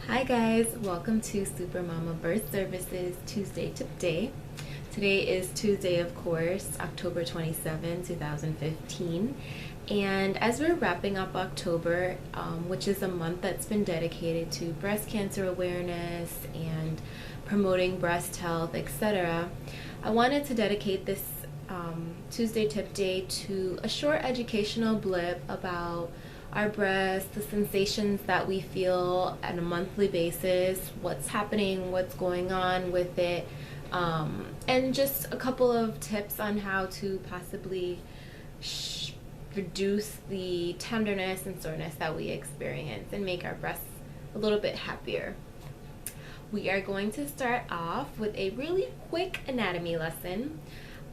Hi guys, welcome to SuperMamma Birth Services Tuesday Tip Day. Today is Tuesday, of course, October 27, 2015. And as we're wrapping up October, which is a month that's been dedicated to breast cancer awareness and promoting breast health, etc., I wanted to dedicate this Tuesday Tip Day to a short educational blip about our breasts, the sensations that we feel on a monthly basis, what's happening, what's going on with it, and just a couple of tips on how to possibly reduce the tenderness and soreness that we experience and make our breasts a little bit happier. We are going to start off with a really quick anatomy lesson.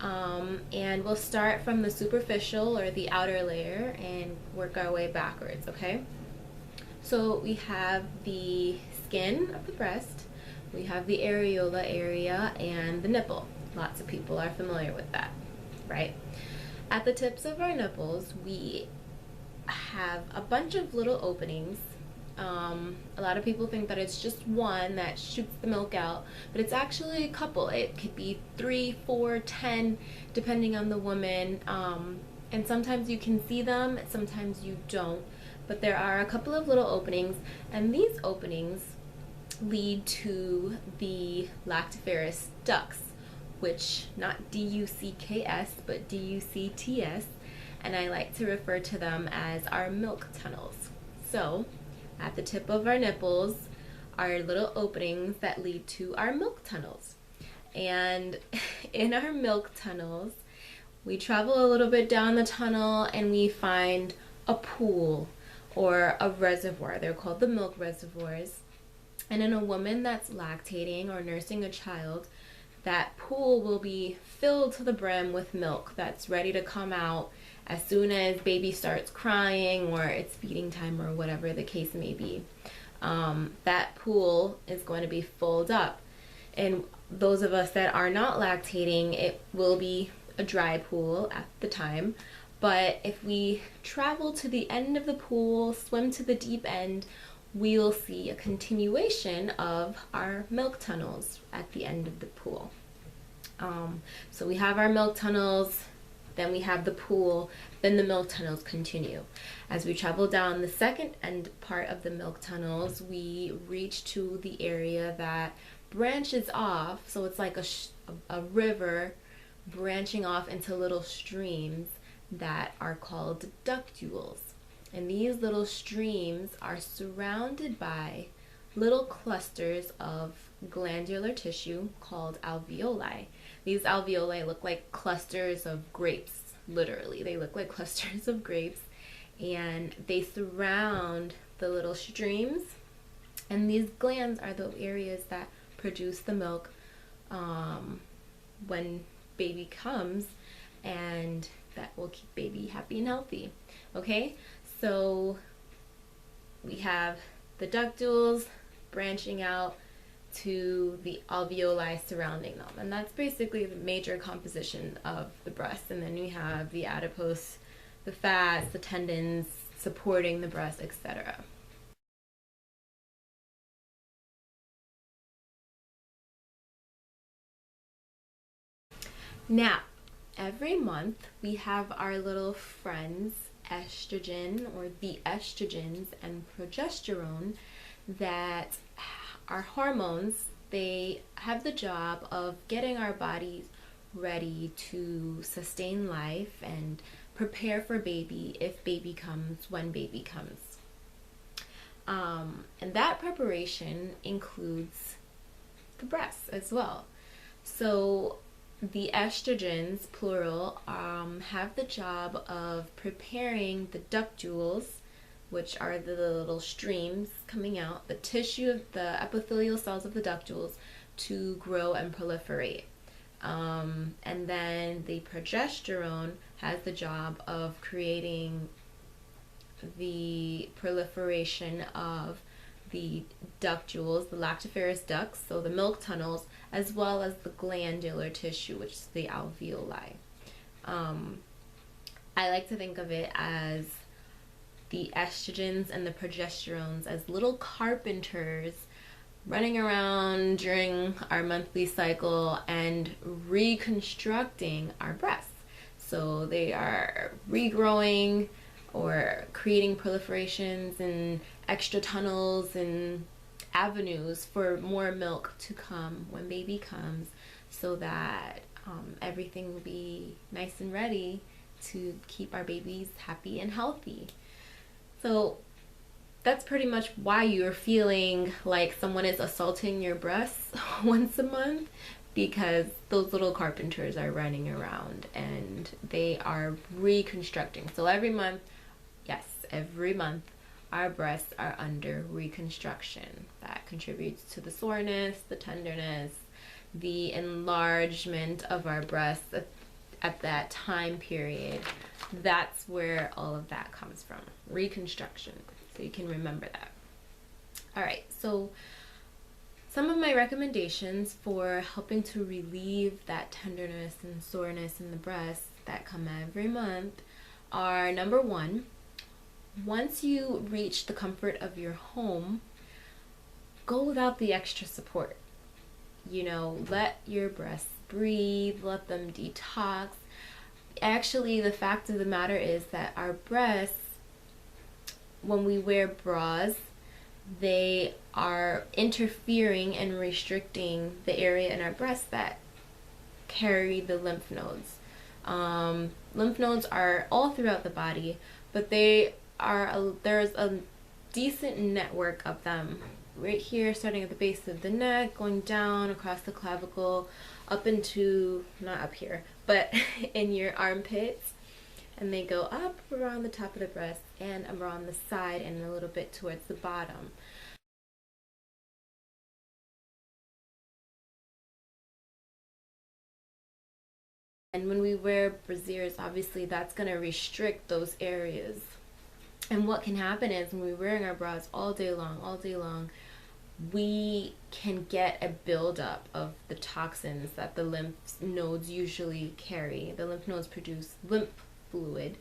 And we'll start from the superficial or the outer layer and work our way backwards, okay? So we have the skin of the breast, we have the areola area, and the nipple. Lots of people are familiar with that, right? At the tips of our nipples, we have a bunch of little openings. A lot of people think that it's just one that shoots the milk out, but it's actually a couple. It could be 3, 4, 10, depending on the woman. And sometimes you can see them, sometimes you don't. But there are a couple of little openings, and these openings lead to the lactiferous ducts, which not D-U-C-K-S, but D-U-C-T-S, and I like to refer to them as our milk tunnels. So, at the tip of our nipples are little openings that lead to our milk tunnels. And in our milk tunnels, we travel a little bit down the tunnel and we find a pool or a reservoir. They're called the milk reservoirs. And in a woman that's lactating or nursing a child, that pool will be filled to the brim with milk that's ready to come out as soon as baby starts crying or it's feeding time or whatever the case may be. That pool is going to be filled up. And those of us that are not lactating, it will be a dry pool at the time. But if we travel to the end of the pool, swim to the deep end, we'll see a continuation of our milk tunnels at the end of the pool. So we have our milk tunnels, then we have the pool, then the milk tunnels continue. As we travel down the second end part of the milk tunnels, we reach to the area that branches off, so it's like a river branching off into little streams that are called ductules. And these little streams are surrounded by little clusters of glandular tissue called alveoli. These alveoli look like clusters of grapes, literally. They look like clusters of grapes, and they surround the little streams. And these glands are the areas that produce the milk when baby comes, and that will keep baby happy and healthy. Okay, so we have the ductules branching out to the alveoli surrounding them, and that's basically the major composition of the breast. And then we have the adipose, the fats, the tendons supporting the breast, etc. Now, every month we have our little friends, estrogen, or the estrogens, and progesterone, that are hormones. They have the job of getting our bodies ready to sustain life and prepare for baby if baby comes, when baby comes. And that preparation includes the breasts as well. So the estrogens, plural, have the job of preparing the ductules, which are the little streams coming out, the tissue of the epithelial cells of the ductules, to grow and proliferate. And then the progesterone has the job of creating the proliferation of the ductules, the lactiferous ducts, so the milk tunnels, as well as the glandular tissue, which is the alveoli. I like to think of it as the estrogens and the progesterones as little carpenters running around during our monthly cycle and reconstructing our breasts. So they are regrowing or creating proliferations and extra tunnels and avenues for more milk to come when baby comes, so that everything will be nice and ready to keep our babies happy and healthy. So that's pretty much why you're feeling like someone is assaulting your breasts once a month, because those little carpenters are running around and they are reconstructing. So every month, yes, every month, our breasts are under reconstruction. That contributes to the soreness, the tenderness, the enlargement of our breasts at that time period. That's where all of that comes from, reconstruction. So you can remember that. All right, so some of my recommendations for helping to relieve that tenderness and soreness in the breasts that come every month are: number one, once you reach the comfort of your home, go without the extra support. Let your breasts breathe, let them detox. Actually, the fact of the matter is that our breasts, when we wear bras, they are interfering and restricting the area in our breasts that carry the lymph nodes. Lymph nodes are all throughout the body, but there's a decent network of them right here, starting at the base of the neck, going down across the clavicle, up into, not up here, but in your armpits, and they go up around the top of the breast and around the side and a little bit towards the bottom. And when we wear brasiers, obviously that's going to restrict those areas. And what can happen is, when we're wearing our bras all day long, we can get a buildup of the toxins that the lymph nodes usually carry. The lymph nodes produce lymph fluid,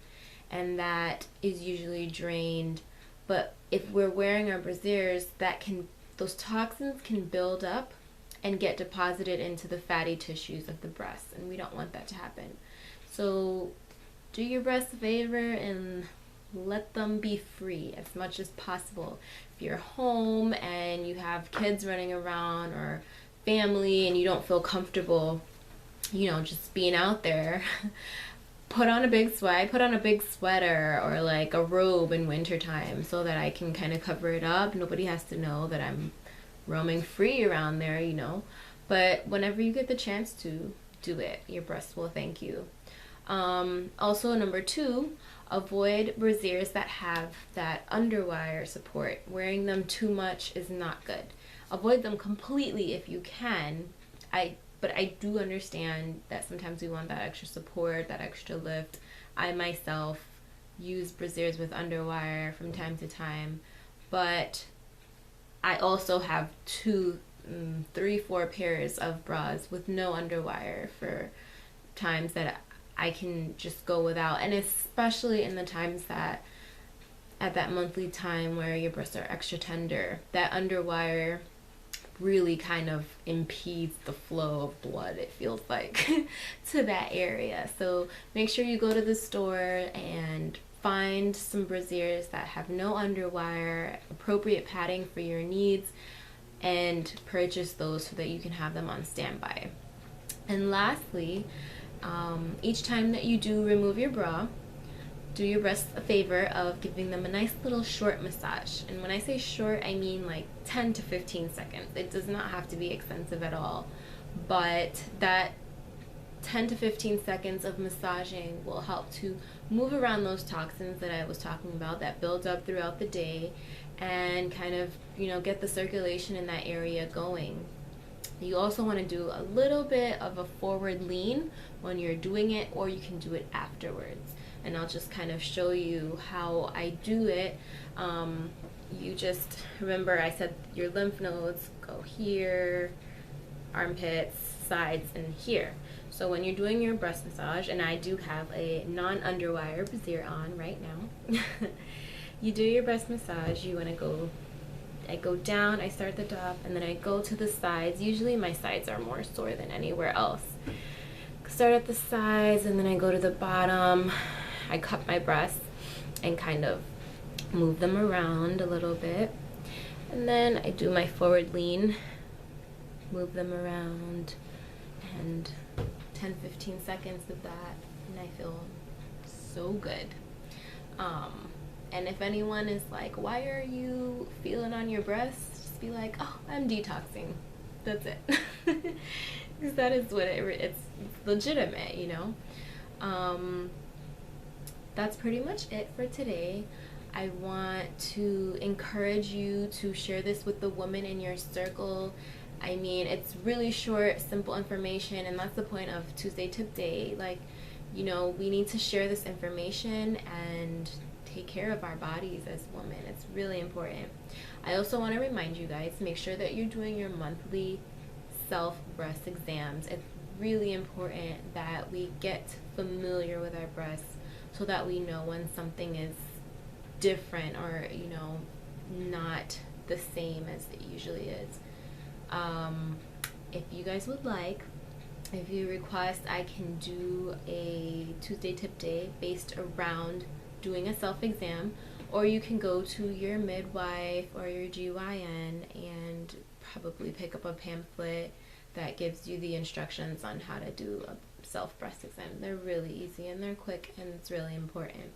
and that is usually drained. But if we're wearing our brasiers, those toxins can build up and get deposited into the fatty tissues of the breast, and we don't want that to happen. So do your breasts a favor and let them be free as much as possible. If you're home and you have kids running around, or family, and you don't feel comfortable, just being out there, put on a big sweater or like a robe in wintertime, so that I can kind of cover it up. Nobody has to know that I'm roaming free around there, But whenever you get the chance to do it, your breasts will thank you. Also, number two, avoid brasiers that have that underwire support. Wearing them too much is not good. Avoid them completely if you can. But I do understand that sometimes we want that extra support, that extra lift. I myself use brasiers with underwire from time to time, but I also have 2, 3, 4 pairs of bras with no underwire for times that I can just go without. And especially in the times that at that monthly time where your breasts are extra tender, that underwire really kind of impedes the flow of blood, it feels like, to that area. So make sure you go to the store and find some brasiers that have no underwire, appropriate padding for your needs, and purchase those so that you can have them on standby. And lastly, each time that you do remove your bra, do your breasts a favor of giving them a nice little short massage. And when I say short, I mean like 10 to 15 seconds. It does not have to be extensive at all, but that 10 to 15 seconds of massaging will help to move around those toxins that I was talking about that build up throughout the day, and kind of, get the circulation in that area going. You also want to do a little bit of a forward lean when you're doing it, or you can do it afterwards. And I'll just kind of show you how I do it. You just remember, I said your lymph nodes go here, armpits, sides, and here. So when you're doing your breast massage, and I do have a non-underwire brassiere on right now, you do your breast massage. You want to I go down, I start at the top, and then I go to the sides. Usually my sides are more sore than anywhere else. Start at the sides, and then I go to the bottom. I cup my breasts and kind of move them around a little bit. And then I do my forward lean, move them around, and 10-15 seconds of that, and I feel so good. And if anyone is like, why are you feeling on your breasts? Just be like, oh, I'm detoxing. That's it. Because that is what it's legitimate, you know? That's pretty much it for today. I want to encourage you to share this with the women in your circle. I mean, it's really short, simple information, and that's the point of Tuesday Tip Day. Like, you know, we need to share this information and take care of our bodies as women. It's really important. I also want to remind you guys, make sure that you're doing your monthly self breast exams. It's really important that we get familiar with our breasts so that we know when something is different or, you know, not the same as it usually is. If you guys would like, if you request, I can do a Tuesday Tip Day based around doing a self-exam, or you can go to your midwife or your GYN and probably pick up a pamphlet that gives you the instructions on how to do a self-breast exam. They're really easy and they're quick, and it's really important.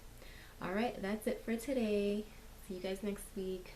All right, that's it for today. See you guys next week.